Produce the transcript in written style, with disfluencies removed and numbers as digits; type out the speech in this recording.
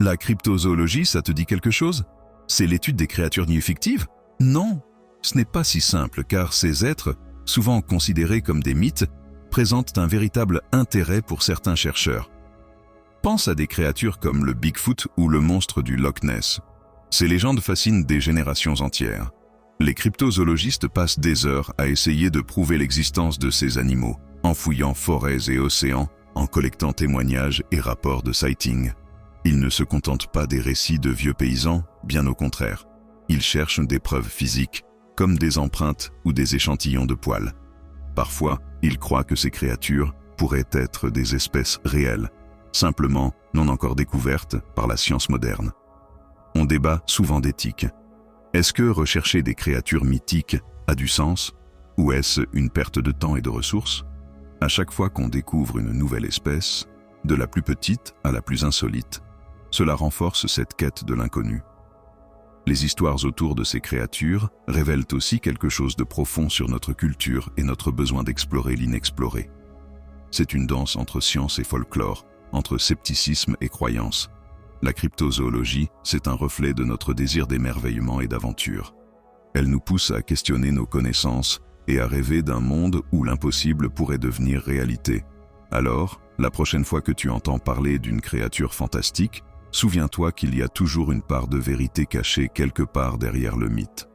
La cryptozoologie, ça te dit quelque chose? C'est l'étude des créatures fictives? Non, ce n'est pas si simple car ces êtres, souvent considérés comme des mythes, présentent un véritable intérêt pour certains chercheurs. Pense à des créatures comme le Bigfoot ou le monstre du Loch Ness. Ces légendes fascinent des générations entières. Les cryptozoologistes passent des heures à essayer de prouver l'existence de ces animaux, en fouillant forêts et océans, en collectant témoignages et rapports de sightings. Ils ne se contentent pas des récits de vieux paysans, bien au contraire. Ils cherchent des preuves physiques, comme des empreintes ou des échantillons de poils. Parfois, ils croient que ces créatures pourraient être des espèces réelles, simplement non encore découvertes par la science moderne. On débat souvent d'éthique. Est-ce que rechercher des créatures mythiques a du sens, ou est-ce une perte de temps et de ressources? À chaque fois qu'on découvre une nouvelle espèce, de la plus petite à la plus insolite, cela renforce cette quête de l'inconnu. Les histoires autour de ces créatures révèlent aussi quelque chose de profond sur notre culture et notre besoin d'explorer l'inexploré. C'est une danse entre science et folklore, entre scepticisme et croyance. La cryptozoologie, c'est un reflet de notre désir d'émerveillement et d'aventure. Elle nous pousse à questionner nos connaissances et à rêver d'un monde où l'impossible pourrait devenir réalité. Alors, la prochaine fois que tu entends parler d'une créature fantastique, souviens-toi qu'il y a toujours une part de vérité cachée quelque part derrière le mythe.